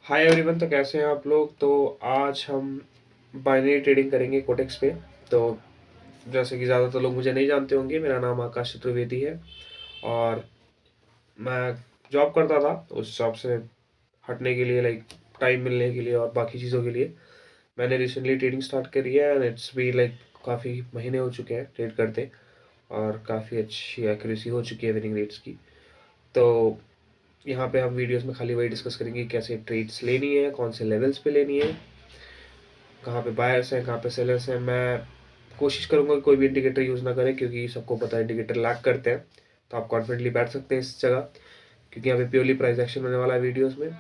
Hi everyone, तो कैसे हैं आप लोग। तो आज हम बाइनरी ट्रेडिंग करेंगे कोटेक्स पे। तो जैसे कि ज़्यादातर लोग मुझे नहीं जानते होंगे, मेरा नाम आकाश चतुर्वेदी है और मैं जॉब करता था। उस जॉब से हटने के लिए, लाइक टाइम मिलने के लिए और बाकी चीज़ों के लिए मैंने रिसेंटली ट्रेडिंग स्टार्ट करी है एंड इट्स भी लाइक काफ़ी महीने हो चुके हैं ट्रेड करते और काफ़ी अच्छी एक्यूरेसी हो चुकी है विनिंग रेट्स की। तो यहाँ पे हम वीडियोस में खाली वही डिस्कस करेंगे कि कैसे ट्रेड्स लेनी है, कौन से लेवल्स पे लेनी है, कहाँ पे बायर्स हैं, कहाँ पे सेलर्स हैं। मैं कोशिश करूँगा कि कोई भी इंडिकेटर यूज़ ना करें, क्योंकि सबको पता है इंडिकेटर लैग करते हैं। तो आप कॉन्फिडेंटली बैठ सकते हैं इस जगह, क्योंकि यहाँ पे प्योरली प्राइस एक्शन होने वाला है वीडियोस में।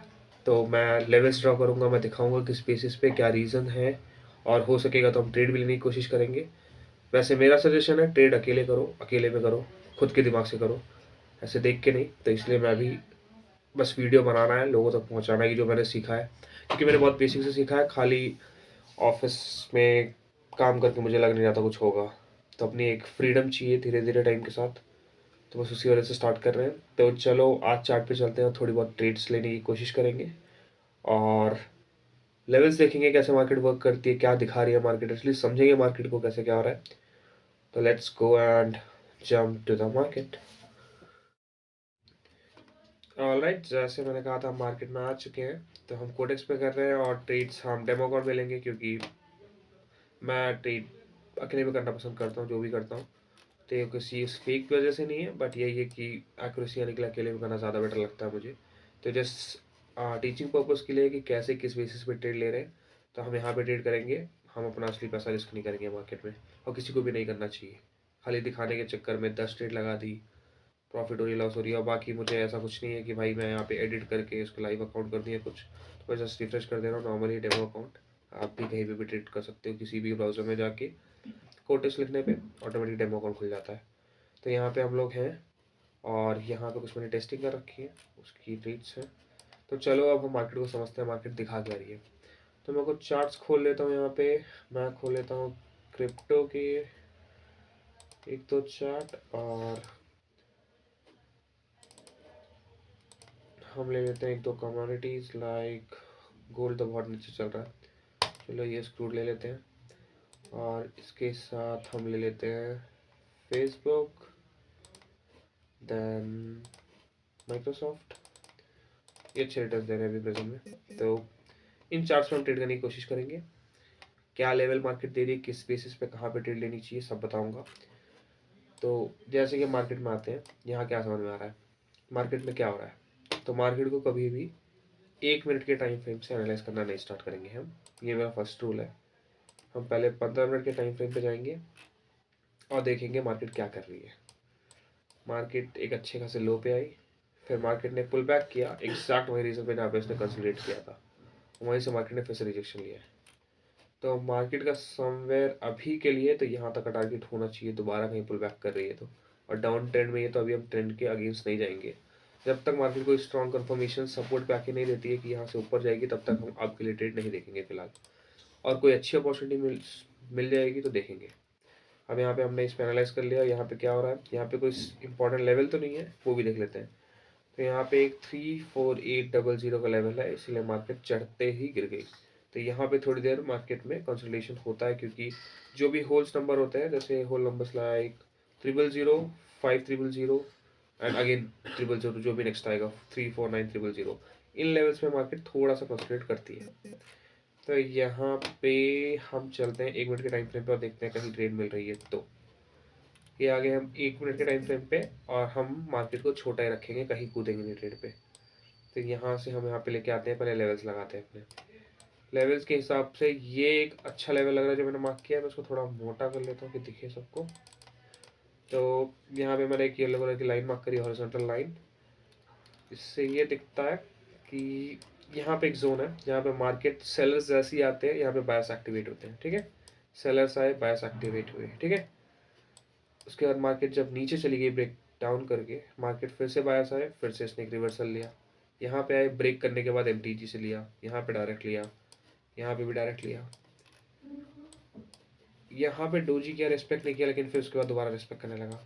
तो मैं लेवल्स ड्रॉ करूँगा, मैं दिखाऊँगा किस बेसिस पे क्या रीज़न है, और हो सकेगा तो हम ट्रेड भी लेने की कोशिश करेंगे। वैसे मेरा सजेशन है ट्रेड अकेले करो, अकेले में करो, खुद के दिमाग से करो, ऐसे देख के नहीं। तो इसलिए मैं भी बस वीडियो बनाना है, लोगों तक पहुँचाना है कि जो मैंने सीखा है, क्योंकि मैंने बहुत बेसिक से सीखा है। खाली ऑफिस में काम करके मुझे लग नहीं रहा था कुछ होगा। तो अपनी एक फ्रीडम चाहिए धीरे धीरे टाइम के साथ। तो बस उसी वजह से स्टार्ट कर रहे हैं। तो चलो आज चार्ट पे चलते हैं और थोड़ी बहुत ट्रेड्स लेने की कोशिश करेंगे और लेवल्स देखेंगे कैसे मार्केट वर्क करती है, क्या दिखा रही है मार्केट, एटलीस्ट समझेंगे मार्केट को कैसे क्या हो रहा है। तो let's go and jump to the market. Alright, जैसे मैंने कहा था मार्केट में आ चुके हैं। तो हम कोडेक्स पे कर रहे हैं और ट्रेड्स हम डेमो अकाउंट में लेंगे, क्योंकि मैं ट्रेड अकेले में करना पसंद करता हूँ जो भी करता हूँ। तो ये किसी फेक की वजह से नहीं है, बट यही है कि एक्यूरेसी आने के लिए अकेले में करना ज़्यादा बेटर लगता है मुझे। तो जस्ट टीचिंग पर्पज़ के लिए कि कैसे किस बेसिस पे ट्रेड ले रहे हैं, तो हम यहाँ पे ट्रेड करेंगे। हम अपना असली पैसा रिस्क नहीं करेंगे मार्केट में, और किसी को भी नहीं करना चाहिए। खाली दिखाने के चक्कर में 10 ट्रेड लगा दी, प्रॉफिट हो रही, लॉस हो रही है। और बाकी मुझे ऐसा कुछ नहीं है कि भाई मैं यहाँ पे एडिट करके उसको लाइव अकाउंट कर दिया कुछ। तो मैं जस्ट रिफ्रेश कर दे रहा हूँ नॉर्मली डेमो अकाउंट। आप भी कहीं पे भी ट्रेड कर सकते हो, किसी भी ब्राउज़र में जाके कोटेक्स लिखने पे ऑटोमेटिक डेमो अकाउंट खुल जाता है। तो यहाँ पे हम लोग हैं और यहाँ पे कुछ मैंने टेस्टिंग कर रखी है, उसकी ट्रेड्स हैं। तो चलो अब हम मार्केट को समझते हैं, मार्केट दिखा क्या रही है। तो मैं कुछ चार्ट्स खोल लेता हूँ यहाँ पे। मैं खोल लेता हूँ क्रिप्टो के एक दो चार्ट, और हम ले लेते हैं एक दो कमोडिटीज़ लाइक गोल्ड। तो बहुत नीचे चल रहा है, चलो ये स्क्रूड ले लेते हैं। और इसके साथ हम ले लेते हैं फेसबुक, देन माइक्रोसॉफ्ट। ये अच्छे रिटर्न दे रहे हैं अभी प्रेजेंट में। तो इन चार्ट्स में हम ट्रेड करने की कोशिश करेंगे। क्या लेवल मार्केट दे रही है, किस बेसिस पे कहाँ पे ट्रेड लेनी चाहिए, सब बताऊंगा। तो जैसे कि मार्केट में आते हैं, यहाँ क्या समझ में आ रहा है मार्केट में क्या हो रहा है। तो मार्केट को कभी भी 1 मिनट के टाइम फ्रेम से एनालाइज करना नहीं स्टार्ट करेंगे हम। ये मेरा फर्स्ट रूल है। हम पहले 15 मिनट के टाइम फ्रेम पे जाएंगे और देखेंगे मार्केट क्या कर रही है। मार्केट एक अच्छे खासे लो पे आई, फिर मार्केट ने पुल बैक किया एग्जैक्ट वही रीजन पे जहाँ पे उसने कंसोलिडेट किया था। वहीं से मार्केट ने फिर से रिजेक्शन लिया है। तो मार्केट का समवेयर अभी के लिए तो यहाँ तक का टारगेट होना चाहिए, दोबारा कहीं पुल बैक कर रही है तो। और डाउन ट्रेंड में ये तो अभी हम ट्रेंड के अगेंस्ट नहीं जाएंगे। जब तक मार्केट कोई स्ट्रॉन्ग कंफर्मेशन सपोर्ट पे आके नहीं देती है कि यहाँ से ऊपर जाएगी, तब तक हम आपके लिए ट्रेड नहीं देखेंगे फिलहाल। और कोई अच्छी अपॉर्चुनिटी मिल जाएगी तो देखेंगे। अब यहाँ पे हमने इस पे एनालाइज कर लिया, यहाँ पे क्या हो रहा है, यहाँ पे कोई इंपॉर्टेंट लेवल तो नहीं है, वो भी देख लेते हैं। तो यहाँ पे एक 34800 का लेवल है, इसलिए मार्केट चढ़ते ही गिर गई। तो यहाँ पे थोड़ी देर मार्केट में कंसोलिडेशन होता है, क्योंकि जो भी होल्स नंबर होते हैं, जैसे whole numbers like 000, 5000 and again 000, जो भी नेक्स्ट आएगा 349000, इन लेवल्स पे मार्केट थोड़ा सा कंसोलिडेट करती है। तो यहाँ पे हम चलते हैं 1 मिनट के टाइम फ्रेम पे और देखते हैं कहीं ट्रेड मिल रही है। तो ये आगे हम 1 मिनट के टाइम फ्रेम पे, और हम मार्केट को छोटा ही रखेंगे, कहीं कूदेंगे नहीं ट्रेड पे। तो यहाँ से हम यहाँ पे लेके आते हैं, पहले लेवल्स लगाते हैं अपने। लेवल्स के हिसाब से ये एक अच्छा लेवल लग रहा है जो मैंने मार्क किया है। मैं उसको थोड़ा मोटा कर लेता हूँ कि दिखे सबको। तो यहाँ पे मैंने एक येलो कलर की लाइन मार्क करी, हॉरिजॉन्टल लाइन। इससे ये दिखता है कि यहाँ पे एक जोन है जहाँ पे मार्केट सेलर्स जैसे ही आते हैं, यहाँ पे बायर्स एक्टिवेट होते हैं। ठीक है, सेलर्स आए, बायर्स एक्टिवेट हुए। ठीक है, उसके बाद मार्केट जब नीचे चली गई ब्रेक डाउन करके, मार्केट फिर से बायर्स आए, फिर से इसने एक रिवर्सल लिया। यहाँ पे आए, ब्रेक करने के बाद एमटीजी से लिया, यहाँ पे डायरेक्ट लिया, यहाँ पे भी डायरेक्ट लिया। यहाँ पे डोजी किया, रिस्पेक्ट नहीं किया, लेकिन फिर उसके बाद दोबारा रिस्पेक्ट करने लगा।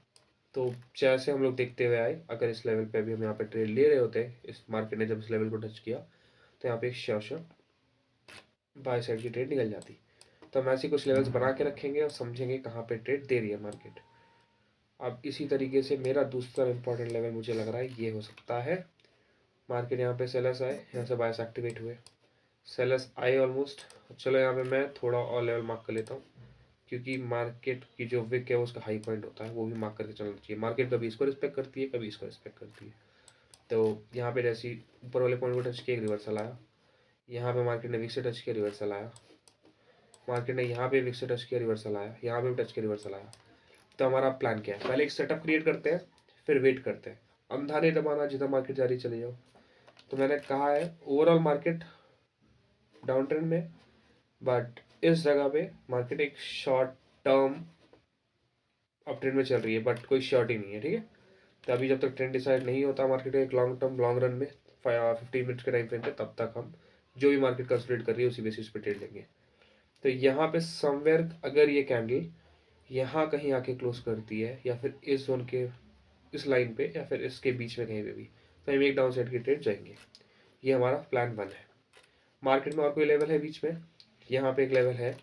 तो जैसे हम लोग देखते हुए आए, अगर इस लेवल पे अभी हम यहाँ पे ट्रेड ले रहे होते, इस मार्केट ने जब इस लेवल को टच किया, तो यहाँ पे एक बाय साइड की ट्रेड निकल जाती। तो हम ऐसे कुछ लेवल्स बना के रखेंगे और समझेंगे कहाँ पे ट्रेड दे रही है मार्केट। अब इसी तरीके से मेरा दूसरा इंपॉर्टेंट लेवल मुझे लग रहा है ये हो सकता है। मार्केट यहाँ पे सेलर्स आए, यहाँ से बायर्स एक्टिवेट हुए, सेलर्स आए ऑलमोस्ट। चलो यहाँ पे मैं थोड़ा और लेवल मार्क कर लेता हूँ, क्योंकि मार्केट की जो विक है उसका हाई पॉइंट होता है, वो भी मार्क करके चलना चाहिए। मार्केट कभी इसको रिस्पेक्ट करती है, कभी इसको रिस्पेक्ट करती है। तो यहाँ पे जैसे ऊपर वाले पॉइंट को टच किया, एक रिवर्सल आया। यहाँ पे मार्केट ने विक से टच किया, रिवर्सल आया। मार्केट ने यहाँ पे विक से टच किया, रिवर्सल आया। यहाँ पे भी टच किया, रिवर्सल आया। तो हमारा प्लान क्या है, पहले एक सेटअप क्रिएट करते हैं, फिर वेट करते हैं। अंधा नहीं दबाना, जितना मार्केट जा रही चले जाओ। तो मैंने कहा है ओवरऑल मार्केट डाउन ट्रेंड में, बट इस जगह पे मार्केट एक शॉर्ट टर्म अप ट्रेंड में चल रही है, बट कोई शॉर्ट ही नहीं है, ठीक है। तो अभी जब तक ट्रेंड डिसाइड नहीं होता मार्केट एक लॉन्ग टर्म लॉन्ग रन में 15 मिनट्स के टाइम फ्रेम पे, तब तक हम जो भी मार्केट कंसिडर कर रही है उसी बेसिस पे ट्रेड लेंगे। तो यहाँ पे समवेयर अगर ये कैंडल यहाँ कहीं आके क्लोज करती है, या फिर इस जोन के इस लाइन पे, या फिर इसके बीच में कहीं पे भी, तो हम एक डाउन साइड की ट्रेड जाएंगे। ये हमारा प्लान 1 है। मार्केट में और कोई लेवल है बीच में, यहाँ पे एक लेवल है।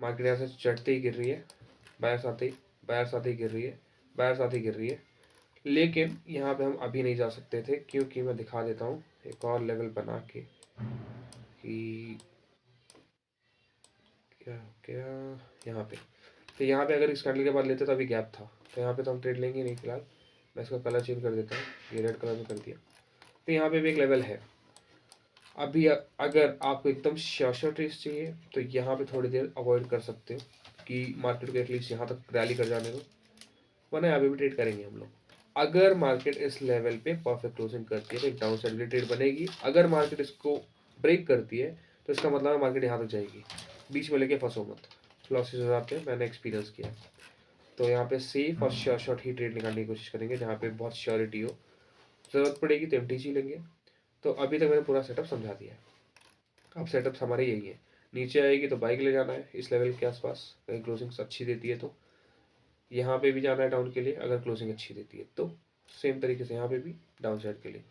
मार्केट यहाँ से चढ़ते ही गिर रही है, बायर्स आते ही गिर रही है, बायर्स आते ही गिर रही है। लेकिन यहाँ पे हम अभी नहीं जा सकते थे, क्योंकि मैं दिखा देता हूँ एक और लेवल बना के कि क्या क्या यहाँ पे। तो यहाँ पे अगर इस कैंडल के बाद लेते तो अभी गैप था, तो यहाँ पे तो हम ट्रेड लेंगे नहीं फिलहाल। मैं इसका कलर चेंज कर देता हूँ, ये रेड कलर में कर दिया। तो यहाँ पे भी एक लेवल है। अभी अगर आपको एकदम श्योर ट्रेस चाहिए तो यहाँ पे थोड़ी देर अवॉइड कर सकते हो, कि मार्केट को एटलीस्ट यहाँ तक रैली कर जाने दो, वरना अभी भी ट्रेड करेंगे हम लोग। अगर मार्केट इस लेवल पे परफेक्ट क्लोजिंग करती है तो एक डाउन साइड की ट्रेड बनेगी। अगर मार्केट इसको ब्रेक करती है तो इसका मतलब है मार्केट यहाँ तक जाएगी। बीच में लेके फंसो मत, लॉसेज हो जाते हैं, मैंने एक्सपीरियंस किया। तो यहाँ पे सेफ और श्योर शॉट ही ट्रेड निकालने की कोशिश करेंगे, जहाँ पे बहुत श्योरिटी हो। ज़रूरत पड़ेगी तो एमटीजी लेंगे। तो अभी तक मैंने पूरा सेटअप समझा दिया है। अब सेटअप्स हमारे यही है, नीचे आएगी तो बाइक ले जाना है इस लेवल के आसपास, कहीं क्लोजिंग अच्छी देती है तो। यहाँ पे भी जाना है डाउन के लिए, अगर क्लोजिंग अच्छी देती है तो। सेम तरीके से यहाँ पे भी डाउन साइड के लिए।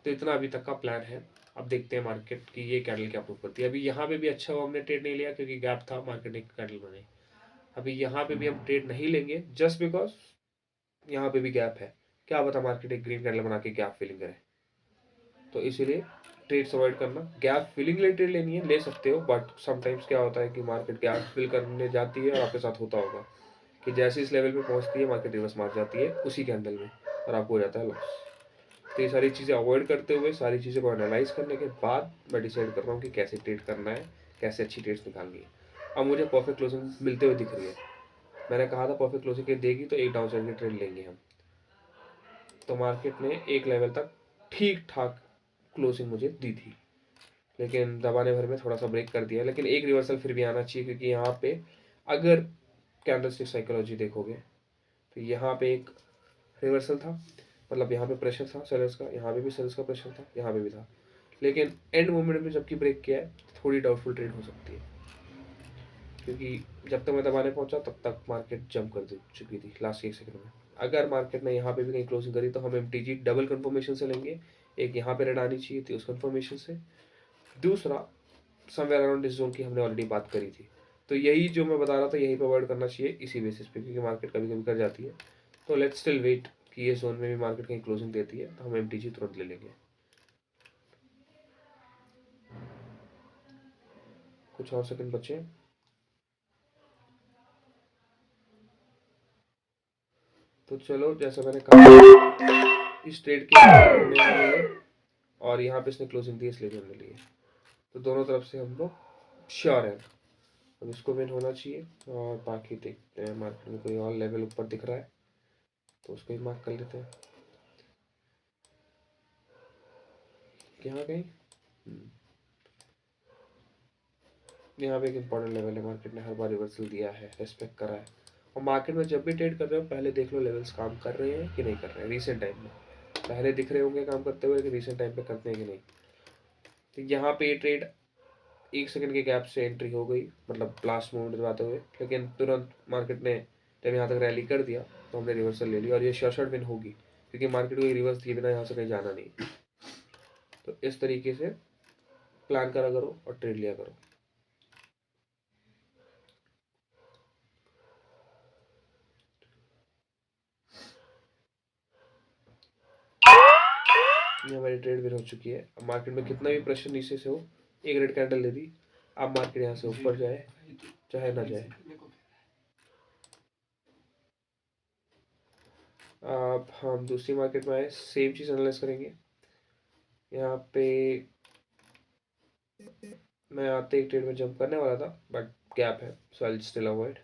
तो इतना अभी तक का प्लान है। अब देखते हैं मार्केट की ये कैंडल क्या प्रूव करती है। अभी यहाँ पे भी अच्छा हुआ हमने ट्रेड नहीं लिया, क्योंकि गैप था, मार्केट ने कैंडल बनाई। अभी यहाँ पे भी हम ट्रेड नहीं लेंगे, जस्ट बिकॉज यहाँ पे भी गैप है। क्या पता मार्केट एक ग्रीन कैंडल बना के गैप फिलिंग करे, तो इसीलिए ट्रेड्स अवॉइड करना। गैप फिलिंग के लिए ट्रेड लेनी है, ले सकते हो, बट समटाइम्स क्या होता है कि मार्केट गैप फिल करने जाती है, और आपके साथ होता होगा कि जैसे इस लेवल पे पहुंचती है मार्केट रिवर्स मार जाती है उसी कैंडल में, और आपको हो जाता है लॉस। तो ये सारी चीज़ें अवॉइड करते हुए, सारी चीज़ों को एनालाइज करने के बाद मैं डिसाइड कर रहा हूँ कि कैसे ट्रेड करना है, कैसे अच्छी ट्रेड्स निकालनी है। अब मुझे परफेक्ट क्लोजिंग मिलते हुए दिख रही है। मैंने कहा था परफेक्ट क्लोजिंग के देगी तो एक डाउन साइड की ट्रेड लेंगे हम। तो मार्केट ने एक लेवल तक ठीक ठाक क्लोजिंग मुझे दी थी, लेकिन दबाने भर में थोड़ा सा ब्रेक कर दिया। लेकिन एक रिवर्सल फिर भी आना चाहिए, क्योंकि यहाँ पे अगर कैंडलस्टिक साइकोलॉजी देखोगे तो यहाँ पे एक रिवर्सल था, मतलब यहाँ पे प्रेशर था सेलर्स का, यहाँ पे भी सेलर्स का प्रेशर था, यहाँ पे भी था। लेकिन एंड मोमेंट में जबकि ब्रेक किया है, थोड़ी डाउटफुल ट्रेड हो सकती है, क्योंकि जब तक मैं दबाने पहुंचा तब तक मार्केट जंप कर चुकी थी लास्ट 1 सेकंड में। अगर मार्केट ने यहाँ पे भी कहीं क्लोजिंग करी तो हम एमटीजी डबल कंफर्मेशन से लेंगे। एक यहाँ पे रेड आनी चाहिए थी उस कंफर्मेशन से, दूसरा समवेयर अराउंड इस जोन की हमने ऑलरेडी बात करी थी। तो यही जो मैं बता रहा था, यही पे अवॉइड करना चाहिए इसी बेसिस पे, क्योंकि मार्केट कभी कभी कर जाती है। तो लेट्स स्टिल वेट कि ये जोन में भी मार्केट कहीं क्लोजिंग देती है तो हम एमटीजी तुरंत ले लेंगे। कुछ और सेकंड बचे, तो चलो जैसा मैंने कहा इस ट्रेड के हमने लिए, और यहाँ पे इसने क्लोजिंग दी इसलिए भी हमने लिए। तो दोनों तरफ से हम लोग श्योर है, अब इसको विन होना चाहिए। और बाकी देखते हैं मार्केट में कोई और लेवल ऊपर दिख रहा है तो उसको ही मार्क कर लेते हैं। यहाँ कहीं यहाँ पे एक इंपॉर्टेंट लेवल है, मार्केट ने हर बार रिवर्सल दिया है, रेस्पेक्ट करा है। और मार्केट में जब भी ट्रेड कर रहे हो पहले देख लो लेवल्स काम कर रहे हैं कि नहीं कर रहे हैं। रिसेंट टाइम में पहले दिख रहे होंगे काम करते हुए कि रिसेंट टाइम पे करते हैं कि नहीं। तो यहाँ पे ये ट्रेड 1 सेकंड के गैप से एंट्री हो गई, मतलब लास्ट मोमेंट दबाते हुए, लेकिन तुरंत मार्केट ने जब यहाँ तक रैली कर दिया तो हमने रिवर्सल ले लिया, और ये शॉर्ट विन होगी, क्योंकि मार्केट को रिवर्स दिए बिना यहाँ से कहीं जाना नहीं। तो इस तरीके से प्लान करा करो और ट्रेड लिया करो। ये हमारी ट्रेड भी हो चुकी है। अब मार्केट में कितना भी प्रेशर नीचे से हो, एक रेड कैंडल ले दी, अब मार्केट यहाँ से ऊपर जाए चाहे ना जाए। अब हम दूसरी मार्केट में आए, सेम चीज एनालाइज करेंगे। यहाँ पे मैं आते एक ट्रेड में जंप करने वाला था बट गैप है, सो आई स्टिल अवॉइड।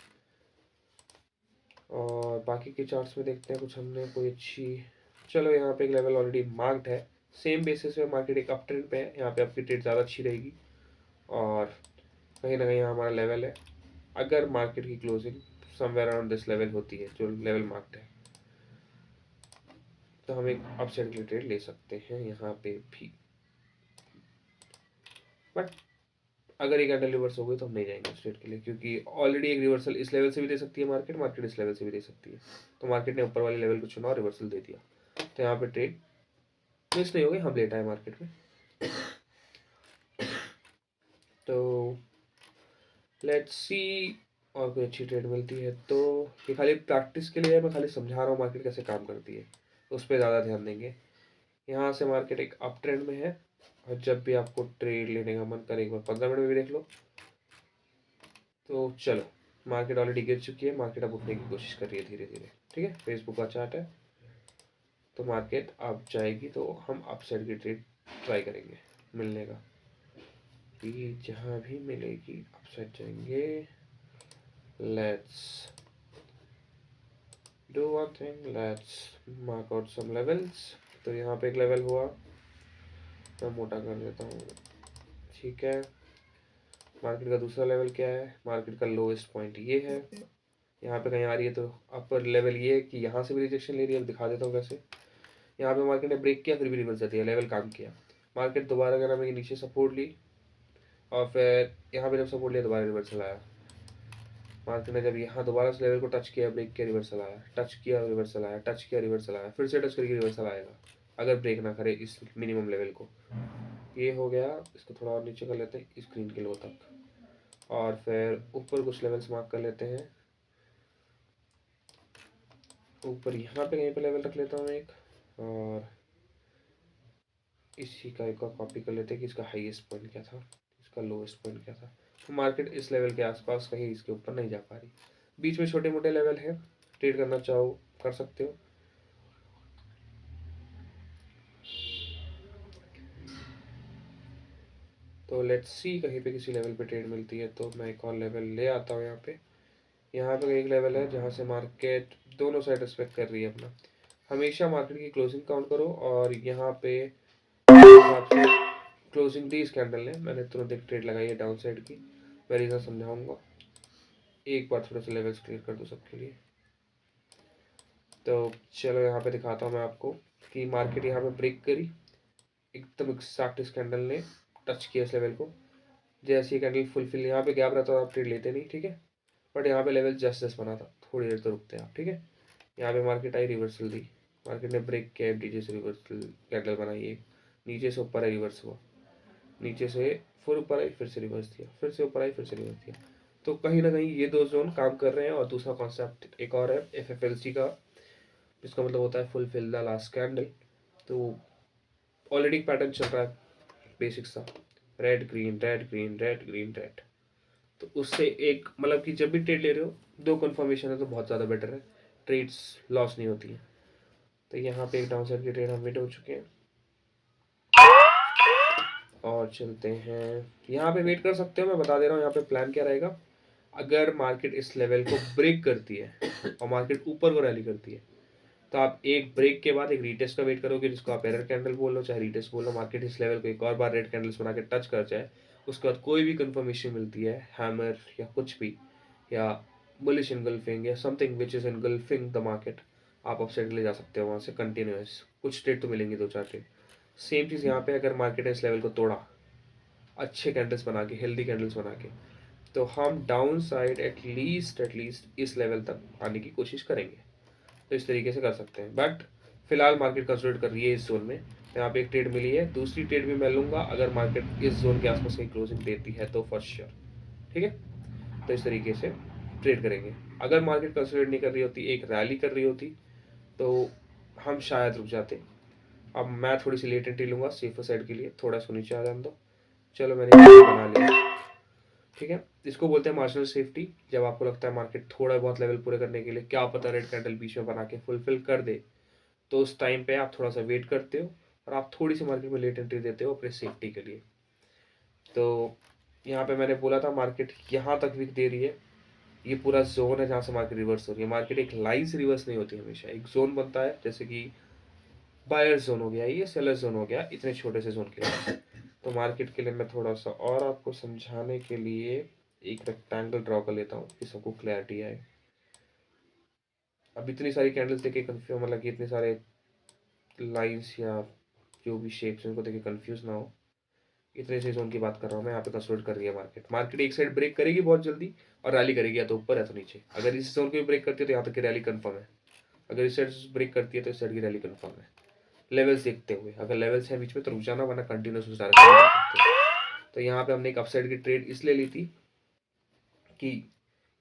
और बाकी के चार्ट्स में देखते हैं कुछ हमने कोई अच्छी। चलो यहाँ पे एक लेवल ऑलरेडी मार्क्ड है, सेम बेसिस पे मार्केट एक अप ट्रेंड पे है, यहाँ पे आपकी ट्रेड ज़्यादा अच्छी रहेगी। और कहीं ना कहीं यहाँ हमारा लेवल है, अगर मार्केट की closing somewhere around this level होती है जो लेवल मार्क्ड है, तो हम एक अपसाइड की ट्रेड ले सकते हैं यहाँ पे भी। बट अगर एक कैंडल रिवर्स हो गई तो हम नहीं जाएंगे उस ट्रेड के लिए, क्योंकि ऑलरेडी एक रिवर्सल इस लेवल से भी दे सकती है मार्केट, मार्केट इस लेवल से भी दे सकती है। तो मार्केट ने ऊपर वाले लेवल को चुना और रिवर्सल दे दिया, तो यहाँ पे ट्रेड मिस नहीं हो गई, हम लेट आए मार्केट में। तो लेट्स सी और कोई अच्छी ट्रेड मिलती है तो। ये खाली प्रैक्टिस के लिए है, मैं खाली समझा रहा हूँ मार्केट कैसे काम करती है, उस पर ज़्यादा ध्यान देंगे। यहाँ से मार्केट एक अप ट्रेंड में है, और जब भी आपको ट्रेड लेने का मन करे एक बार 15 मिनट में भी देख लो। तो चलो, मार्केट ऑलरेडी गिर चुकी है, मार्केट अब उठने की कोशिश कर रही है धीरे धीरे। ठीक है, फेसबुक का चार्ट है, तो मार्केट अब जाएगी तो हम अप साइड की ट्रेड ट्राई करेंगे मिलने का, कि जहाँ भी मिलेगी अप साइड जाएंगे। Let's do one thing, let's mark out some levels. तो यहाँ पे एक लेवल हुआ, मैं मोटा कर देता हूँ। ठीक है, मार्केट का दूसरा लेवल क्या है, मार्केट का लोएस्ट पॉइंट ये है, यहाँ पे कहीं आ रही है। तो अपर लेवल ये है कि यहाँ से भी रिजेक्शन ले रही है, अब दिखा देता हूँ कैसे। यहाँ पे मार्केट ने ब्रेक किया, फिर भी रिवर्स दिया, लेवल काम किया। मार्केट दोबारा अगर हमें नीचे सपोर्ट ली और फिर यहाँ पे जब सपोर्ट लिया दोबारा रिवर्सल आया। मार्केट ने जब यहाँ दोबारा से लेवल को टच किया, ब्रेक किया, रिवर्सल आया, टच किया रिवर्सल आया, टच किया रिवर्सल आया, फिर से टच करके रिवर्सल आएगा अगर ब्रेक ना करे इस मिनिमम लेवल को। ये हो गया, इसको थोड़ा और नीचे कर लेते हैं स्क्रीन के लो तक, और फिर ऊपर कुछ लेवल्स मार्क कर लेते हैं। ऊपर यहाँ पे कहीं पे लेवल रख लेता हूँ एक, और इसी का एक कॉपी कर लेते हैं कि इसका हाईएस्ट पॉइंट क्या था, इसका लोएस्ट पॉइंट क्या था। तो मार्केट इस लेवल के आसपास कहीं इसके ऊपर नहीं जा पा रही। बीच में छोटे मोटे लेवल है, ट्रेड करना चाहो कर सकते हो। तो लेट्स सी, कहीं पे किसी लेवल पे ट्रेड मिलती है तो मैं एक और लेवल ले आता हूँ। यहाँ पे एक लेवल है जहाँ से मार्केट दोनों साइड रिस्पेक्ट कर रही है अपना। हमेशा मार्केट की क्लोजिंग काउंट करो, और यहाँ पे हिसाब से क्लोजिंग दी इस कैंडल ने, मैंने तुरंत एक ट्रेड लगाई है डाउन साइड की। मैं रीज़न समझाऊंगा, एक बार थोड़ा सा लेवल्स क्लियर कर दो सबके लिए। तो चलो यहाँ पे दिखाता हूँ मैं आपको कि मार्केट यहाँ पे ब्रेक करी, एकदम एग्जैक्ट इस कैंडल ने टच किया इस लेवल को। जैसे ये कैंडल फुलफिल, यहाँ पे गैप रहता है आप ट्रेड लेते नहीं, ठीक है, बट यहाँ पे लेवल जस्ट जस्ट बना था, थोड़ी देर तो रुकते हैं आप। ठीक है, यहाँ पे market I, reversal the, market ने ब्रेक किया, एफडीजे से रिवर्सल कैंडल बनाई, एक नीचे से ऊपर आई, रिवर्स हुआ, नीचे से फिर ऊपर आई, फिर से रिवर्स दिया, फिर से ऊपर आई, फिर से रिवर्स दिया। तो कहीं ना कहीं ये दो जोन काम कर रहे हैं। और दूसरा कॉन्सेप्ट एक और है एफएफएलसी का, जिसका मतलब होता है फुलफिल द लास्ट कैंडल। तो ऑलरेडी पैटर्न चल रहा है बेसिक सा, red green red green red green red. तो उससे एक मतलब कि जब भी ट्रेड ले रहे हो, दो कन्फर्मेशन है तो बहुत ज़्यादा बेटर है, ट्रेड्स लॉस नहीं होती है। तो यहाँ पे एक डाउन साइड की ट्रेड हम वेट हो चुके हैं, और चलते हैं। यहाँ पे वेट कर सकते हो, मैं बता दे रहा हूँ यहाँ पे प्लान क्या रहेगा। अगर मार्केट इस लेवल को ब्रेक करती है और मार्केट ऊपर को रैली करती है, तो आप एक ब्रेक के बाद एक रीटेस्ट का वेट करोगे, जिसको आप एरर कैंडल बोल लो चाहे रीटेस्ट बोल लो। मार्केट इस लेवल को एक और बार रेड कैंडल्स बना के टच कर जाए, उसके बाद कोई भी कंफर्मेशन मिलती है, हैमर या कुछ भी, या बुलिश इनगल्फिंग या something which is engulfing the market, आप अपसाइड ले जा सकते हो वहाँ से कंटिन्यूस। कुछ ट्रेड तो मिलेंगे, दो चार ट्रेड। सेम चीज़ यहाँ पे, अगर मार्केट ने इस लेवल को तोड़ा अच्छे कैंडल्स बना के, हेल्दी कैंडल्स बना के, तो हम डाउन साइड एटलीस्ट इस लेवल तक आने की कोशिश करेंगे। तो इस तरीके से कर सकते हैं, बट फिलहाल मार्केट कंसोलिडेट कर रही है इस जोन में, तो यहाँ पे एक ट्रेड मिली है, दूसरी ट्रेड भी मैं लूँगा अगर मार्केट इस जोन के आसपास कहीं क्लोजिंग देती है तो फॉर श्योर। ठीक है, तो इस तरीके से ट्रेड करेंगे। अगर मार्केट कंसोलिडेट नहीं कर रही होती, एक रैली कर रही होती, तो हम शायद रुक जाते। अब मैं थोड़ी सी लेट एंट्री लूँगा सेफर साइड के लिए, थोड़ा इसको नीचे आ जाने दो। चलो मैंने बना लिया। ठीक है, इसको बोलते हैं मार्जिनल सेफ्टी। जब आपको लगता है मार्केट थोड़ा बहुत लेवल पूरे करने के लिए, क्या पता रेड कैंडल बीच में बना के फुलफिल कर दे, तो उस टाइम पे आप थोड़ा सा वेट करते हो और आप थोड़ी सी मार्केट में लेट एंट्री देते हो अपने सेफ्टी के लिए। तो यहाँ पे मैंने बोला था मार्केट यहाँ तक वीक दे रही है, ये पूरा जोन है जहाँ से मार्केट रिवर्स हो रही है। मार्केट एक लाइन से रिवर्स नहीं होती, हमेशा एक जोन बनता है, जैसे कि बायर जोन हो गया, ये सेलर जोन हो गया, इतने छोटे से जोन के लिए। तो मार्केट के लिए मैं थोड़ा सा और आपको समझाने के लिए एक रेक्टेंगल ड्रॉ कर लेता हूँ कि सबको क्लैरिटी आए। अब इतनी सारी कैंडल्स देखे कंफ्यूज, मतलब कि इतने सारे लाइंस या जो भी शेप्स उनको देखे कंफ्यूज ना हो, इतने से जोन की बात कर रहा हूँ मैं। यहाँ पे कंसोलिडेट कर रही है मार्केट। मार्केट एक साइड ब्रेक करेगी बहुत जल्दी और रैली करेगी, या तो ऊपर या तो नीचे। अगर इस जोन को भी ब्रेक करती है तो यहाँ तक की रैली कंफर्म है, अगर इस साइड ब्रेक करती है तो इस साइड की रैली कंफर्म है। लेवल्स देखते हुए, अगर लेवल्स है बीच में तो रुक जाना, वरना कंटिन्यूस उस डायरेक्शन में जा सकते हो। तो यहाँ पे हमने एक अपसाइड की ट्रेड इसलिए ली थी कि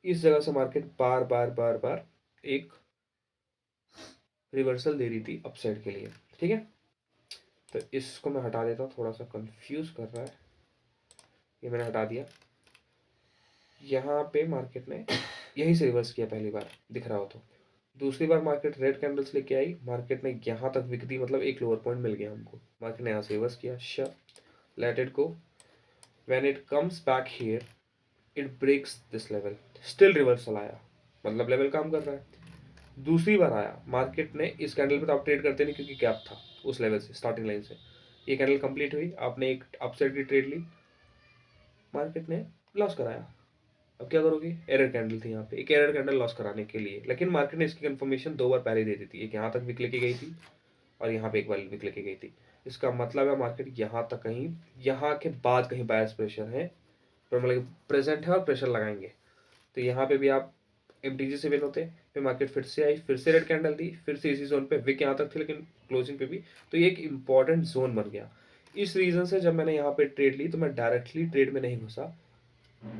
इस जगह से मार्केट बार बार बार बार एक रिवर्सल दे रही थी अपसाइड के लिए। ठीक है, तो इसको मैं हटा देता हूँ, थोड़ा सा कंफ्यूज कर रहा है, ये मैंने हटा दिया। यहाँ पे मार्केट ने यहीं से रिवर्स किया पहली बार, दिख रहा हो तो। दूसरी बार मार्केट रेड कैंडल्स लेके आई, मार्केट ने यहाँ तक विक दी, मतलब एक लोअर पॉइंट मिल गया हमको। मार्केट ने यहाँ से रिवर्स किया, sure, let it go. When it comes back here, it breaks this level, still reversal आया, मतलब लेवल काम कर रहा है। दूसरी बार आया, मार्केट ने इस कैंडल पे तो आप ट्रेड करते नहीं क्योंकि गैप था उस लेवल से, स्टार्टिंग लाइन से। ये कैंडल कंप्लीट हुई, आपने एक अपसाइड की ट्रेड ली, मार्केट ने लॉस कराया। अब क्या करोगे, एरर कैंडल थी यहाँ पे, एक एरर कैंडल लॉस कराने के लिए। लेकिन मार्केट ने इसकी कंफर्मेशन दो बार पहले दे दी थी, एक यहाँ तक विक लेके गई थी और यहाँ पे एक बार विक लेके गई थी। इसका मतलब है मार्केट यहाँ तक कहीं, यहाँ के बाद कहीं बायर्स प्रेशर है, तो मतलब प्रेजेंट है और प्रेशर लगाएंगे। तो यहाँ पे भी आप एमटीजी से विन होते, फिर मार्केट फिर से आई, फिर से रेड कैंडल दी, फिर से इसी जोन पे विक यहाँ तक थी लेकिन क्लोजिंग पे भी, तो ये एक इंपॉर्टेंट जोन बन गया। इस रीजन से जब मैंने यहाँ पे ट्रेड ली तो मैं डायरेक्टली ट्रेड में नहीं घुसा,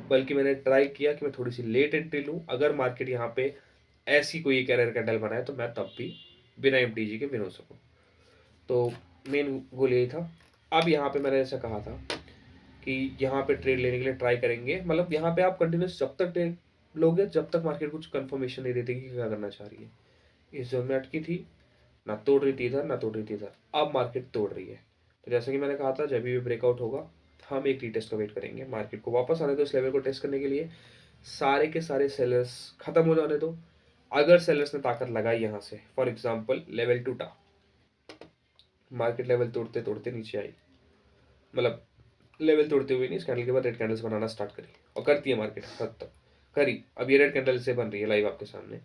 बल्कि मैंने ट्राई किया कि मैं थोड़ी सी लेट एंट्री लूँ। अगर मार्केट यहाँ पे ऐसी कोई एक एरर कैंडल बनाए तो मैं तब भी बिना एमटीजी के विन हो सकूँ। तो मेन गोल यही था। अब यहाँ पे मैंने ऐसा कहा था कि यहाँ पे ट्रेड लेने के लिए ट्राई करेंगे, मतलब यहाँ पे आप कंटिन्यूस जब तक ट्रेड लोगे जब तक मार्केट कुछ कंफर्मेशन नहीं देती कि क्या करना चाह रही है। इस जोन में अटकी थी, ना तोड़ रही थी इधर ना तोड़ रही थी इधर, अब मार्केट तोड़ रही है। तो जैसे कि मैंने कहा था जब भी ब्रेकआउट होगा हम एक रीटेस्ट का वेट करेंगे, मार्केट को वापस आने दो इस लेवल को टेस्ट करने के लिए, सारे के सारे सेलर्स खत्म हो जाने दो। अगर सेलर्स ने ताकत लगाई यहाँ से, फॉर एग्जाम्पल लेवल टूटा, मार्केट लेवल तोड़ते तोड़ते नीचे आई, मतलब लेवल तोड़ते हुए नहीं, इस कैंडल के बाद रेड कैंडल्स बनाना स्टार्ट करी और करती है मार्केट हद तक करी। अब ये रेड कैंडल से बन रही है लाइव आपके सामने,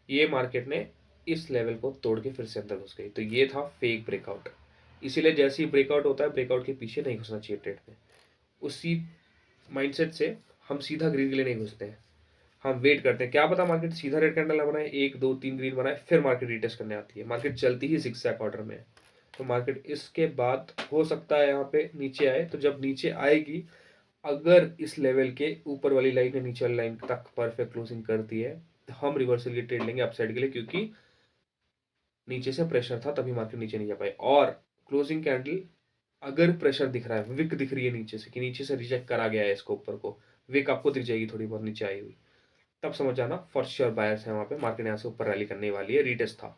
ये मार्केट ने इस लेवल को तोड़ के फिर से अंदर घुस गई, तो ये था फेक ब्रेकआउट। इसीलिए जैसे ही ब्रेकआउट होता है, ब्रेकआउट के पीछे नहीं घुसना चाहिए ट्रेड में। उसी माइंडसेट से हम सीधा ग्रीन के लिए नहीं घुसते हैं, हम वेट करते हैं, क्या पता मार्केट सीधा रेड कैंडल ना बनाए, एक दो तीन ग्रीन बनाए, फिर मार्केट रिटेस्ट करने आती है। मार्केट चलती ही जिगजैग ऑर्डर में है, तो मार्केट इसके बाद हो सकता है यहाँ पे नीचे आए। तो जब नीचे आएगी, अगर इस लेवल के ऊपर वाली लाइन ने नीचे वाली लाइन तक परफेक्ट क्लोजिंग करती है तो हम रिवर्सल की ट्रेड लेंगे अपसाइड के लिए, क्योंकि नीचे से प्रेशर था तभी मार्केट नीचे नहीं जा पाई। और क्लोजिंग कैंडल अगर प्रेशर दिख रहा है, विक दिख रही है नीचे से कि नीचे से रिजेक्ट करा गया है इसको ऊपर को, विक आपको दिख जाएगी थोड़ी बहुत नीचे आई हुई, तब समझ जाना फॉर श्योर बायर्स है वहां पे, मार्केट यहाँ से ऊपर रैली करने वाली है, रीटेस्ट था।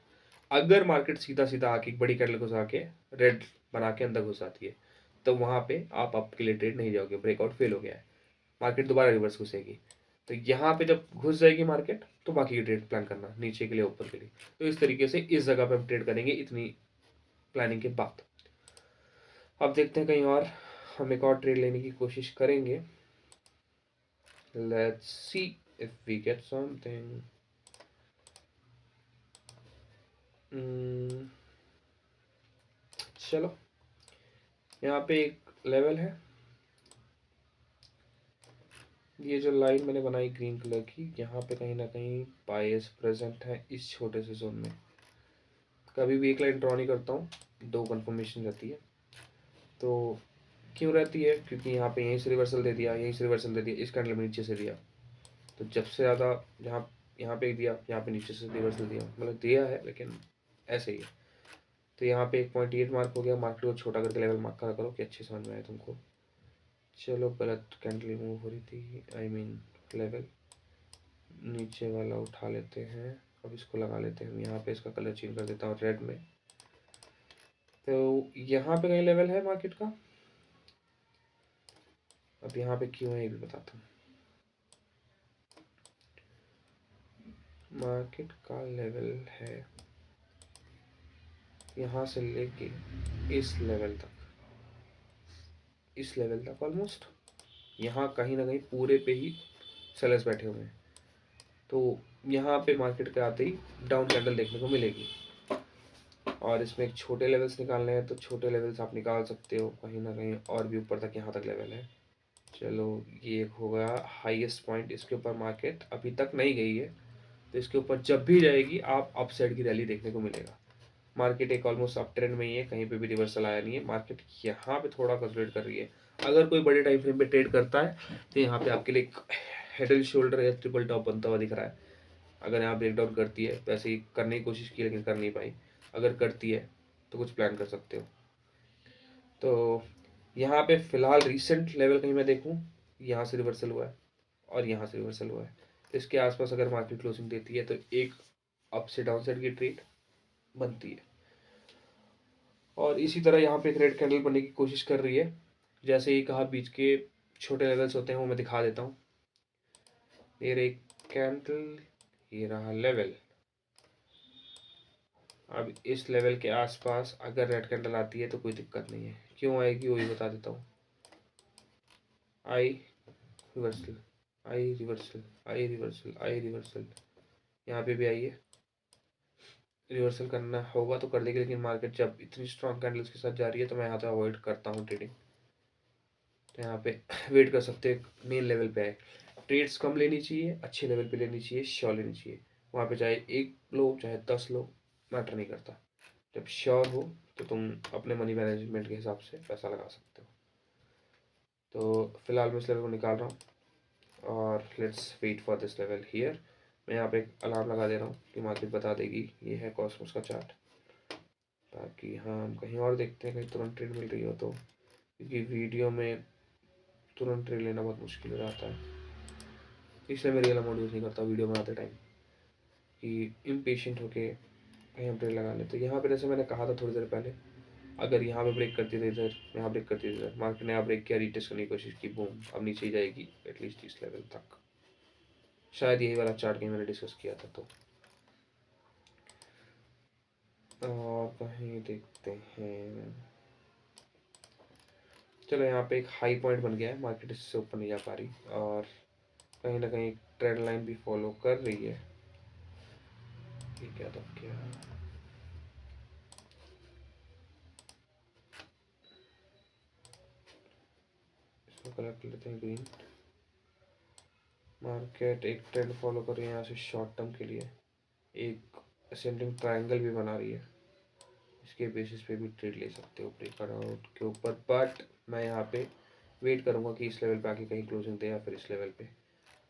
अगर मार्केट सीधा सीधा आके एक बड़ी कैंडल घुस आके रेड बना के अंदर घुस आती है, तो वहां पे आप आपके लिए ट्रेड नहीं जाओगे, ब्रेकआउट फेल हो गया है, मार्केट दोबारा रिवर्स घुसेगी। तो यहाँ पे जब घुस जाएगी मार्केट तो बाकी की ट्रेड प्लान करना, नीचे के लिए ऊपर के लिए। तो इस तरीके से इस जगह पे हम ट्रेड करेंगे इतनी प्लानिंग के बाद। अब देखते हैं कहीं और हम एक और ट्रेड लेने की कोशिश करेंगे। Let's see if we get something. चलो, यहाँ पे एक लेवल है, ये जो लाइन मैंने बनाई ग्रीन कलर की, यहाँ पे कहीं ना कहीं बायर्स प्रेजेंट है इस छोटे से जोन में, कभी भी एक लाइन ड्रॉ नहीं करता हूँ, 2 कन्फर्मेशन रहती है। तो क्यों रहती है? क्योंकि यहाँ पे यहीं से रिवर्सल दे दिया, यहीं से रिवर्सल दे दिया, इस कैंडल में नीचे से दिया, तो जब से ज़्यादा जहाँ यहाँ पे दिया, यहाँ पे नीचे से रिवर्सल दिया, मतलब दिया है लेकिन ऐसे ही है। तो यहाँ पे 1.8 मार्क हो गया। मार्केट को छोटा करके लेवल मार्क करा करो कि अच्छे समझ में आए तुमको। चलो, गलत कैंडल मूव हो रही थी, आई मीन लेवल नीचे वाला उठा लेते हैं। अब इसको लगा लेते हैं, यहाँ पे इसका कलर चेंज कर देता हूँ रेड में। तो यहाँ पे कहीं लेवल है मार्केट का, अब यहाँ पे क्यों है ये भी बताता हूँ। मार्केट का लेवल है यहाँ से लेके इस लेवल तक, इस लेवल तक ऑलमोस्ट। यहाँ कहीं ना कहीं पूरे पे ही सेलर्स बैठे हुए हैं, तो यहाँ पे मार्केट के आते ही डाउन कैंडल देखने को मिलेगी। और इसमें एक छोटे लेवल्स निकालने हैं, तो छोटे लेवल्स आप निकाल सकते हो कहीं ना कहीं और भी ऊपर तक, यहाँ तक लेवल है। चलो, ये एक होगा हाईएस्ट पॉइंट, इसके ऊपर मार्केट अभी तक नहीं गई है, तो इसके ऊपर जब भी जाएगी आप अपसाइड की रैली देखने को मिलेगा। मार्केट एक ऑलमोस्ट अप ट्रेंड में ही है, कहीं पे भी रिवर्सल आया नहीं है। मार्केट यहाँ पे थोड़ा कंसोलिडेट कर रही है। अगर कोई बड़े टाइम फ्रेम पे ट्रेड करता है तो यहाँ पे आपके लिए एक हेड एंड शोल्डर या ट्रिपल टॉप बनता हुआ दिख रहा है। अगर यहाँ ब्रेकडाउन करती है, वैसे ही करने की कोशिश की लेकिन कर नहीं पाई, अगर करती है तो कुछ प्लान कर सकते हो। तो यहाँ पे फिलहाल रिसेंट लेवल कहीं मैं देखूँ, यहाँ से रिवर्सल हुआ है और यहाँ से रिवर्सल हुआ है, तो इसके आसपास अगर मार्केट क्लोजिंग देती है तो एक अप से डाउन साइड की ट्रेड बनती है। और इसी तरह यहाँ पे एक रेड कैंडल बनने की कोशिश कर रही है। जैसे ही कहा, बीच के छोटे लेवल्स होते हैं वो मैं दिखा देता हूँ। ये रही कैंडल, ये रहा लेवल। अब इस लेवल के आसपास अगर रेड कैंडल आती है तो कोई दिक्कत नहीं है। क्यों आएगी वही बता देता हूँ। आई रिवर्सल, आई रिवर्सल, आई रिवर्सल, आई रिवर्सल, यहाँ पे भी आई है। रिवर्सल करना होगा तो कर देगी, लेकिन मार्केट जब इतनी स्ट्रॉन्ग कैंडल्स के साथ जा रही है तो मैं यहाँ से अवॉइड करता हूँ ट्रेडिंग। तो यहाँ पे वेट कर सकते हैं मेन लेवल पे आए। ट्रेड्स कम लेनी चाहिए, अच्छे लेवल पे लेनी चाहिए, श्योर लेनी चाहिए। वहाँ पे चाहे 1 लो चाहे 10 लो, मैटर नहीं करता। जब श्योर हो तो तुम अपने मनी मैनेजमेंट के हिसाब से पैसा लगा सकते हो। तो फिलहाल मैं इस लेवल को निकाल रहा हूँ और let's wait for this level here. मैं यहाँ पे एक अलार्म लगा दे रहा हूँ कि मार्केट बता देगी। ये है कॉस्मोस का चार्ट, ताकि हाँ हम कहीं और देखते हैं, कहीं तुरंत ट्रेड मिल रही हो तो, क्योंकि वीडियो में तुरंत ट्रेड लेना बहुत मुश्किल हो जाता है, इसलिए मैं रियल अमाउंट यूज़ नहीं करता वीडियो बनाते टाइम, कि इम्पेशेंट होके कहीं हम ट्रेड लगा लें। तो यहाँ पे जैसे मैंने कहा था थोड़ी देर पहले, अगर यहाँ पे ब्रेक करती थी इधर, यहाँ ब्रेक करती थी इधर, मार्केट ने यहाँ ब्रेक किया, रीटेस्ट करने की कोशिश की, बूम, अब नीचे ही जाएगी एटलीस्ट इस लेवल तक। शायद यही वाला चार्ट कहीं मैंने डिस्कस किया था। तो और कहीं देखते हैं। चलो, यहाँ पे एक हाई पॉइंट बन गया है, मार्केट इससे ऊपर नहीं जा पा रही और कहीं ना कहीं ट्रेंड लाइन भी फॉलो कर रही है। ये क्या था, क्या इसको कलर कर लेते हैं ग्रीन। मार्केट एक ट्रेंड फॉलो कर रही है यहाँ से शॉर्ट टर्म के लिए, एक असेंडिंग ट्रायंगल भी बना रही है, इसके बेसिस पे भी ट्रेड ले सकते हो ब्रेकआउट के ऊपर। बट मैं यहाँ पे वेट करूँगा कि इस लेवल पे आके कहीं क्लोजिंग दे या फिर इस लेवल पे।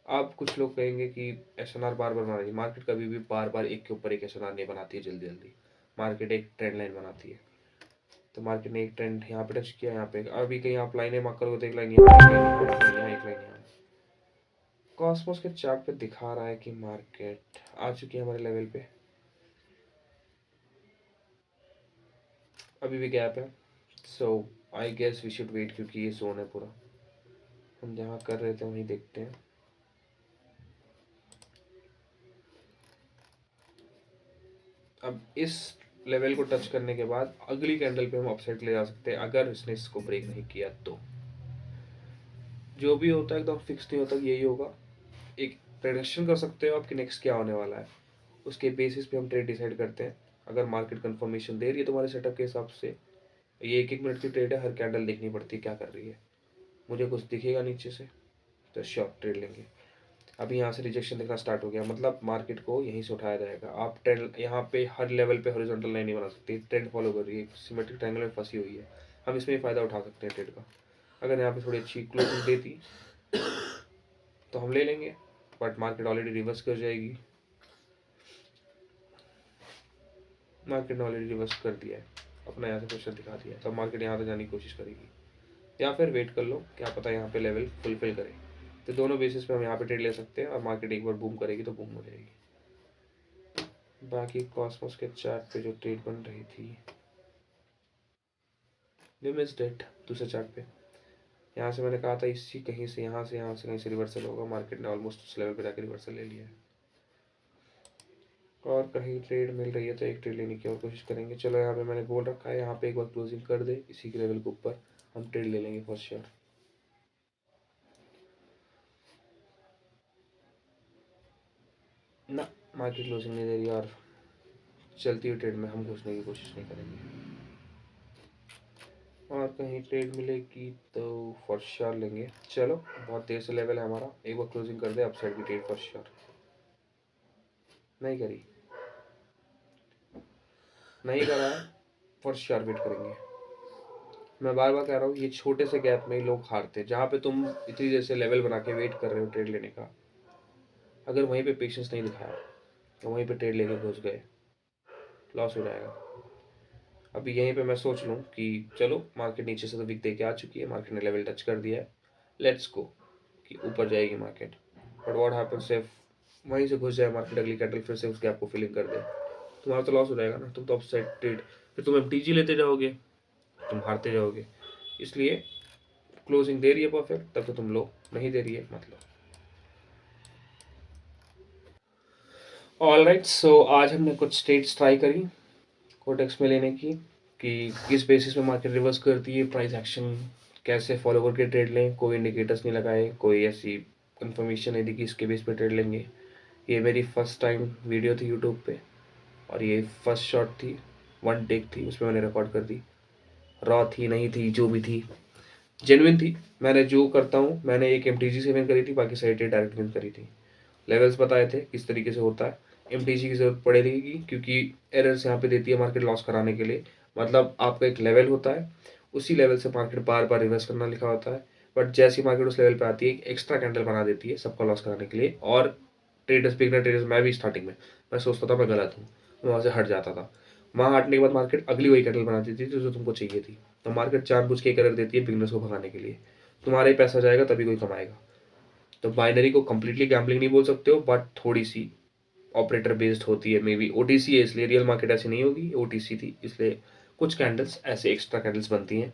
अब कुछ लोग कहेंगे कि एसएनआर बार बार बना रही है। मार्केट कभी भी बार बार एक के ऊपर एक एसएनआर नहीं बनाती है जल्दी जल्दी, मार्केट एक ट्रेंड लाइन बनाती है। तो मार्केट ने एक ट्रेंड यहाँ पे टच किया, यहाँ पे अभी कहीं आप लाइनें मार्क करोगे तो एक लाइन यहाँ, एक लाइन यहाँ। कॉस्मोस के चार्ट पे दिखा रहा है कि मार्केट आ चुकी है हमारे लेवल पे, अभी भी गैप है। So I guess we should wait, क्योंकि ये जोन है पूरा, हम जहाँ कर रहे थे वहीं देखते हैं। अब इस लेवल को टच करने के बाद अगली कैंडल पे हम अपसाइड ले जा सकते हैं, अगर इसने इसको ब्रेक नहीं किया तो। जो भी होता है एकदम फिक्स नहीं होता, यही होगा। एक प्रेडिक्शन कर सकते हो आपकी नेक्स्ट क्या होने वाला है, उसके बेसिस पे हम ट्रेड डिसाइड करते हैं। अगर मार्केट कंफर्मेशन दे रही है तुम्हारे सेटअप के हिसाब से, ये 1-1 मिनट की ट्रेड है, हर कैंडल देखनी पड़ती है क्या कर रही है। मुझे कुछ दिखेगा नीचे से तो श्योर ट्रेड लेंगे, अभी यहाँ से रिजेक्शन दिखना स्टार्ट हो गया, मतलब मार्केट को यहीं से उठाया जाएगा। आप ट्रेंड यहाँ पे हर लेवल पे हॉरिजॉन्टल लाइन नहीं बना सकती, ट्रेंड फॉलो कर रही है, सिमेट्रिक ट्रायंगल में फंसी हुई है। हम इसमें ही फ़ायदा उठा सकते हैं ट्रेड का। अगर यहाँ पे थोड़ी अच्छी क्लोजिंग देती तो हम ले लेंगे, बट मार्केट ऑलरेडी रिवर्स कर जाएगी। मार्केट ने ऑलरेडी रिवर्स कर दिया है, अपना यहाँ से प्रेशर दिखा दिया है, तब मार्केट यहाँ तक जाने की कोशिश करेगी, या फिर वेट कर लो, क्या पता यहाँ पे लेवल फुलफिल करे। तो दोनों बेसिस पे हम यहाँ पे ट्रेड ले सकते हैं, और मार्केट एक बार बूम करेगी तो बूम हो जाएगी। बाकी कॉस्मोस के चार्ट पे जो ट्रेड बन रही थी, लिमिट्स डेट दूसरे चार्ट पे, यहाँ से मैंने कहा था इसी कहीं से यहाँ से कहीं से रिवर्सल होगा, मार्केट ने ऑलमोस्ट उस लेवल पे जाकर रिवर्सल ले लिया है। और कहीं ट्रेड मिल रही है तो एक ट्रेड लेने की और कोशिश करेंगे। चलो यहाँ पे मैंने बोल रखा है, यहाँ पे एक बार क्लोजिंग कर दे इसी के लेवल के ऊपर, हम ट्रेड ले लेंगे फॉर श्योर। ना, मार्केट क्लोजिंग नहीं दे रही, और चलती हुई ट्रेड में हम घुसने की कोशिश नहीं करेंगे। और कहीं ट्रेड मिलेगी तो फॉर श्योर लेंगे। चलो, बहुत देर से लेवल है हमारा, एक बार क्लोजिंग कर दे अपसाइड की ट्रेड फॉर श्योर। नहीं करी, नहीं करा है, फॉर श्योर वेट करेंगे। मैं बार बार कह रहा हूँ, ये छोटे से गैप में ही लोग हारते हैं। जहाँ पे तुम इतनी देर से लेवल बना के वेट कर रहे हो ट्रेड लेने का, अगर वहीं पे पेशेंस नहीं दिखाया तो वहीं पे ट्रेड लेके घुस गए, लॉस हो जाएगा। अभी यहीं पे मैं सोच लूँ कि चलो मार्केट नीचे से तो विक दे के आ चुकी है, मार्केट ने लेवल टच कर दिया है, लेट्स गो कि ऊपर जाएगी market. But what happens if वहीं से घुस जाए मार्केट, अगली कैंडल फिर से उस गैप को फिलिंग कर दे, तुम्हारा तो लॉस हो जाएगा ना। तुम तो अपसाइड ट्रेड, फिर तुम एमटीजी लेते जाओगे, तुम हारते जाओगे। इसलिए क्लोजिंग दे रही है परफेक्ट तब तो तुम लो, नहीं दे रही है मत लो। ऑलराइट, सो आज हमने कुछ स्टेट्स ट्राई करी कोटेक्स में लेने की, कि किस बेसिस पे मार्केट रिवर्स करती है, प्राइस एक्शन कैसे फॉलो करके ट्रेड लें, कोई इंडिकेटर्स नहीं लगाए, कोई ऐसी इन्फॉर्मेशन नहीं दी कि इसके बेस पे ट्रेड लेंगे। ये मेरी फर्स्ट टाइम वीडियो थी यूट्यूब पे, और ये फर्स्ट शॉट थी, वन टेक थी, उसमें मैंने रिकॉर्ड कर दी। रॉ थी नहीं थी, जो भी थी जेन्युइन थी। मैंने जो करता हूँ, मैंने एक एमटीजी से विन करी थी, बाकी सारी ट्रेड डायरेक्ट विन करी थी। लेवल्स बताए थे किस तरीके से होता है। एमटीजी की जरूरत पड़ेगी क्योंकि एरर्स यहाँ पे देती है मार्केट लॉस कराने के लिए। मतलब आपका एक लेवल होता है, उसी लेवल से मार्केट बार बार रिवर्स करना लिखा होता है, बट जैसी मार्केट उस लेवल पे आती है एक एक्स्ट्रा कैंडल बना देती है सबका लॉस कराने के लिए। और ट्रेडर्स, बिगनर ट्रेडर्स, मैं भी स्टार्टिंग में मैं सोचता था मैं गलत हूँ, मैं वहाँ से हट जाता था। वहाँ हटने के बाद मार्केट अगली वही कैंडल बनाती थी जो तुमको चाहिए थी। तो मार्केट जानबूझ के एरर देती है बिगनर्स को भगाने के लिए। तुम्हारा ही पैसा जाएगा तभी कोई कमाएगा। तो बाइनरी को कंप्लीटली गैम्बलिंग नहीं बोल सकते हो, बट थोड़ी सी ऑपरेटर बेस्ड होती है। मे बी ओटीसी है इसलिए, रियल मार्केट ऐसी नहीं होगी, ओटीसी थी इसलिए कुछ कैंडल्स ऐसे एक्स्ट्रा कैंडल्स बनती हैं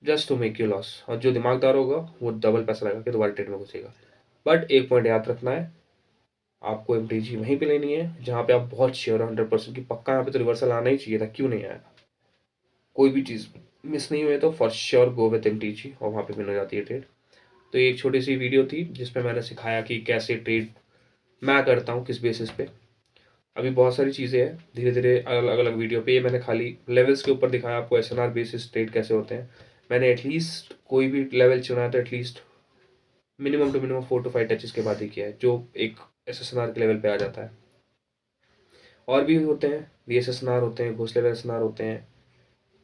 just to make you loss. और जो दिमागदार होगा वो डबल पैसा लगा के दोबारा ट्रेड में घुसेगा। बट एक पॉइंट याद रखना है, आपको एमटीजी वहीं पे लेनी है जहाँ पे आप बहुत श्योर हो 100% की पक्का यहाँ पे तो रिवर्सल आना ही चाहिए था, क्यों नहीं आया। कोई भी चीज़ मिस नहीं हुई तो for sure go with MTG, और वहाँ पे विन हो जाती है ट्रेड। तो ये एक छोटी सी वीडियो थी जिसमें मैंने सिखाया कि कैसे ट्रेड मैं करता हूँ, किस बेसिस पे। अभी बहुत सारी चीज़ें हैं, धीरे धीरे अलग अलग वीडियो पे। ये मैंने खाली लेवल्स के ऊपर दिखाया आपको, एसएनआर बेसिस ट्रेड कैसे होते हैं। मैंने एटलीस्ट कोई भी लेवल चुना है तो at least minimum to minimum 4 to 5 touches के बाद ही किया है, जो एक एसएसएनआर के लेवल पे आ जाता है। और भी होते हैं, वीएसएसएनआर होते हैं, घोस्ट लेवल एसएनआर होते हैं,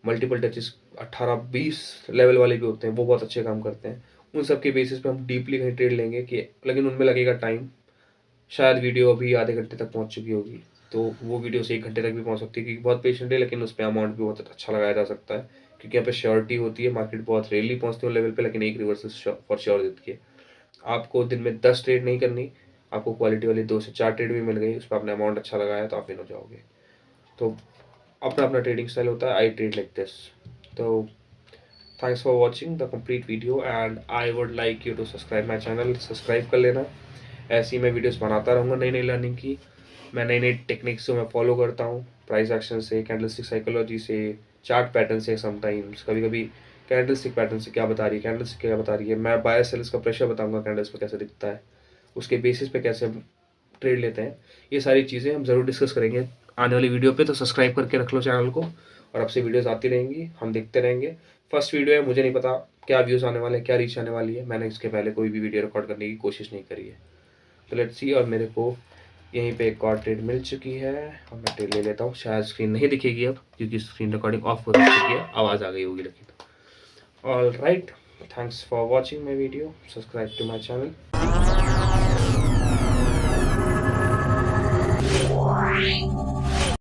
मल्टीपल टचेस 18-20 लेवल वाले भी होते हैं, वो बहुत अच्छे काम करते हैं। उन सब के बेसिस पे हम डीपली कहीं ट्रेड लेंगे कि, लेकिन उनमें लगेगा टाइम। शायद वीडियो अभी आधे घंटे तक पहुंच चुकी होगी, तो वो वीडियो से 1 घंटे तक भी पहुंच सकती है क्योंकि बहुत पेशेंट है, लेकिन उस पर अमाउंट भी बहुत अच्छा लगाया जा सकता है क्योंकि यहाँ पे श्योरिटी होती है। मार्केट बहुत रेयरली पहुंचती है लेवल पे, लेकिन एक रिवर्सल फॉर श्योर देती है। आपको दिन में 10 ट्रेड नहीं करनी, आपको क्वालिटी वाली 2 से 4 ट्रेड भी मिल गई, उस पर आपने अमाउंट अच्छा लगाया तो आप विन हो जाओगे। तो अपना अपना ट्रेडिंग स्टाइल होता है, आई ट्रेड लाइक दिस। तो thanks for watching the complete video and I would like you to subscribe my channel, subscribe कर लेना। ऐसी मैं वीडियोस बनाता रहूँगा नई नई लर्निंग की। मैं नई नई टेक्निक्स जो मैं फॉलो करता हूँ, प्राइस एक्शन से, कैंडलस्टिक साइकोलॉजी से, चार्ट पैटर्न से, समटाइम्स कभी कभी कैंडलस्टिक पैटर्न से क्या बता रही है, कैंडलस्टिक क्या बता रही है, मैं बायर सेल्स का प्रेशर बताऊँगा कैंडल्स पे कैसे दिखता है, उसके बेसिस पे कैसे हम ट्रेड लेते हैं। ये सारी चीज़ें हम ज़रूर डिस्कस करेंगे आने वाली वीडियो पे। तो सब्सक्राइब करके रख लो चैनल को, और आपसे वीडियोस आती रहेंगी, हम देखते रहेंगे। फर्स्ट वीडियो है, मुझे नहीं पता क्या व्यूज़ आने वाले हैं, क्या रीच आने वाली है, मैंने इसके पहले कोई भी वीडियो रिकॉर्ड करने की कोशिश नहीं करी है। तो लेट्स सी। और मेरे को यहीं पे एक और ट्रेड मिल चुकी है और मैं ट्रेड ले लेता हूँ। शायद स्क्रीन नहीं दिखेगी अब क्योंकि स्क्रीन रिकॉर्डिंग ऑफ हो चुकी है, आवाज़ आ गई होगी लेकिन। All right, thanks for watching my video, subscribe to my channel.